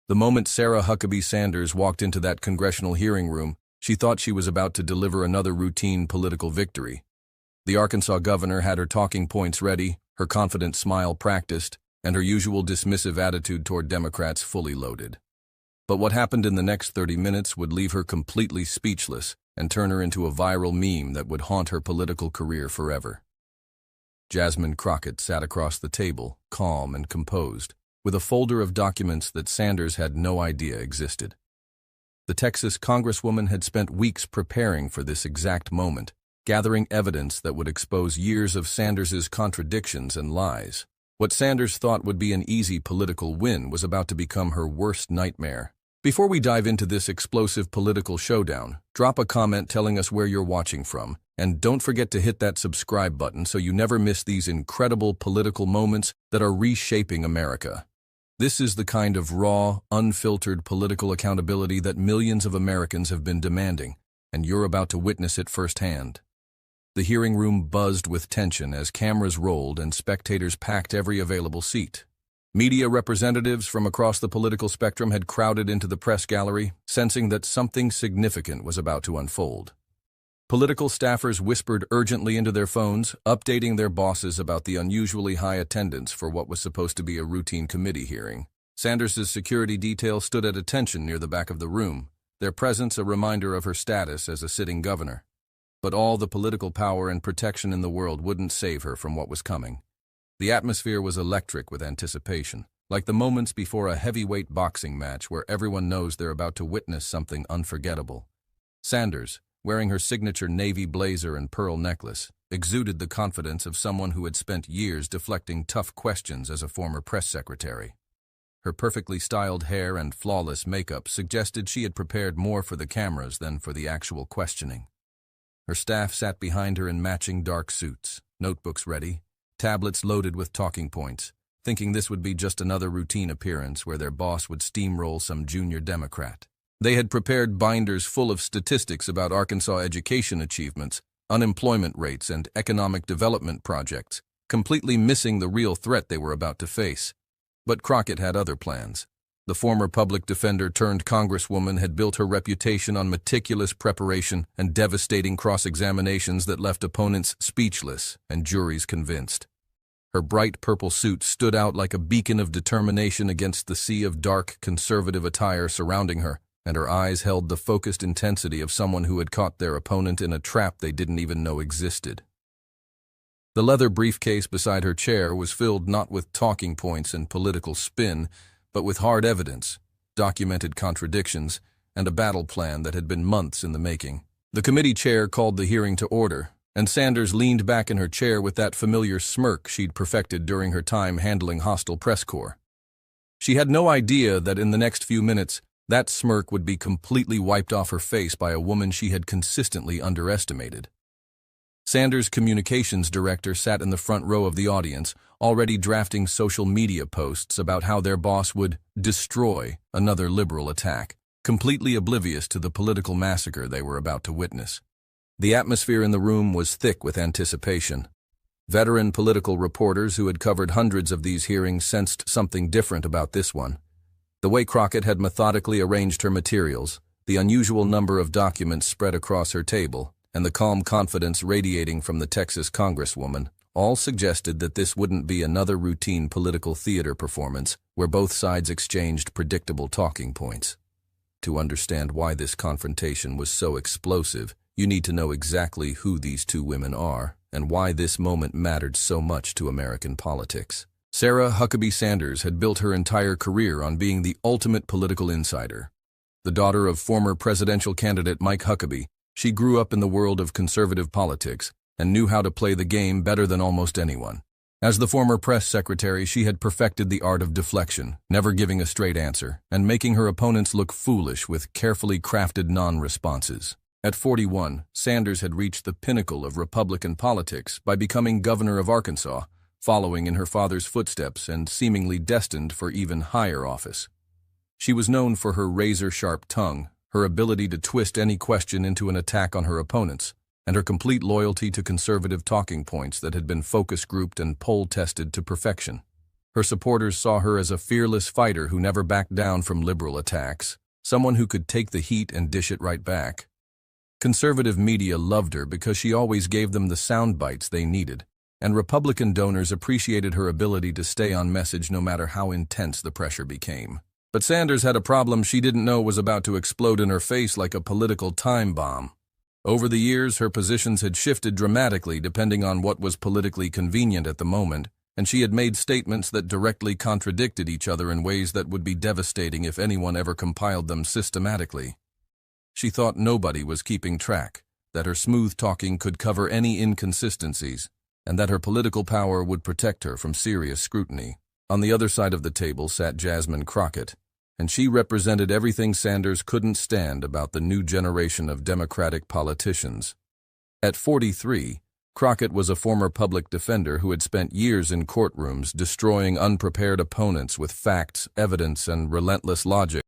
The moment Sarah Huckabee Sanders walked into that congressional hearing room, she thought she was about to deliver another routine political victory. The Arkansas governor had her talking points ready, her confident smile practiced, and her usual dismissive attitude toward Democrats fully loaded. But what happened in the next 30 minutes would leave her completely speechless and turn her into a viral meme that would haunt her political career forever. Jasmine Crockett sat across the table, calm and composed, with a folder of documents that Sanders had no idea existed. The Texas congresswoman had spent weeks preparing for this exact moment, gathering evidence that would expose years of Sanders's contradictions and lies. What Sanders thought would be an easy political win was about to become her worst nightmare. Before we dive into this explosive political showdown, drop a comment telling us where you're watching from, and don't forget to hit that subscribe button so you never miss these incredible political moments that are reshaping America. This is the kind of raw, unfiltered political accountability that millions of Americans have been demanding, and you're about to witness it firsthand. The hearing room buzzed with tension as cameras rolled and spectators packed every available seat. Media representatives from across the political spectrum had crowded into the press gallery, sensing that something significant was about to unfold. Political staffers whispered urgently into their phones, updating their bosses about the unusually high attendance for what was supposed to be a routine committee hearing. Sanders's security detail stood at attention near the back of the room, their presence a reminder of her status as a sitting governor. But all the political power and protection in the world wouldn't save her from what was coming. The atmosphere was electric with anticipation, like the moments before a heavyweight boxing match where everyone knows they're about to witness something unforgettable. Sanders, wearing her signature navy blazer and pearl necklace, exuded the confidence of someone who had spent years deflecting tough questions as a former press secretary. Her perfectly styled hair and flawless makeup suggested she had prepared more for the cameras than for the actual questioning. Her staff sat behind her in matching dark suits, notebooks ready, tablets loaded with talking points, thinking this would be just another routine appearance where their boss would steamroll some junior Democrat. They had prepared binders full of statistics about Arkansas education achievements, unemployment rates, and economic development projects, completely missing the real threat they were about to face. But Crockett had other plans. The former public defender turned congresswoman had built her reputation on meticulous preparation and devastating cross-examinations that left opponents speechless and juries convinced. Her bright purple suit stood out like a beacon of determination against the sea of dark, conservative attire surrounding her, and her eyes held the focused intensity of someone who had caught their opponent in a trap they didn't even know existed. The leather briefcase beside her chair was filled not with talking points and political spin, but with hard evidence, documented contradictions, and a battle plan that had been months in the making. The committee chair called the hearing to order, and Sanders leaned back in her chair with that familiar smirk she'd perfected during her time handling hostile press corps. She had no idea that in the next few minutes, that smirk would be completely wiped off her face by a woman she had consistently underestimated. Sanders' communications director sat in the front row of the audience, already drafting social media posts about how their boss would destroy another liberal attack, completely oblivious to the political massacre they were about to witness. The atmosphere in the room was thick with anticipation. Veteran political reporters who had covered hundreds of these hearings sensed something different about this one. The way Crockett had methodically arranged her materials, the unusual number of documents spread across her table, and the calm confidence radiating from the Texas congresswoman, all suggested that this wouldn't be another routine political theater performance where both sides exchanged predictable talking points. To understand why this confrontation was so explosive, you need to know exactly who these two women are and why this moment mattered so much to American politics. Sarah Huckabee Sanders had built her entire career on being the ultimate political insider. The daughter of former presidential candidate Mike Huckabee, she grew up in the world of conservative politics and knew how to play the game better than almost anyone. As the former press secretary, she had perfected the art of deflection, never giving a straight answer, and making her opponents look foolish with carefully crafted non-responses. At 41, Sanders had reached the pinnacle of Republican politics by becoming governor of Arkansas, following in her father's footsteps and seemingly destined for even higher office. She was known for her razor-sharp tongue, her ability to twist any question into an attack on her opponents, and her complete loyalty to conservative talking points that had been focus-grouped and poll-tested to perfection. Her supporters saw her as a fearless fighter who never backed down from liberal attacks, someone who could take the heat and dish it right back. Conservative media loved her because she always gave them the sound bites they needed, and Republican donors appreciated her ability to stay on message no matter how intense the pressure became. But Sanders had a problem she didn't know was about to explode in her face like a political time bomb. Over the years, her positions had shifted dramatically depending on what was politically convenient at the moment, and she had made statements that directly contradicted each other in ways that would be devastating if anyone ever compiled them systematically. She thought nobody was keeping track, that her smooth talking could cover any inconsistencies, and that her political power would protect her from serious scrutiny. On the other side of the table sat Jasmine Crockett, and she represented everything Sanders couldn't stand about the new generation of Democratic politicians. At 43, Crockett was a former public defender who had spent years in courtrooms destroying unprepared opponents with facts, evidence, and relentless logic.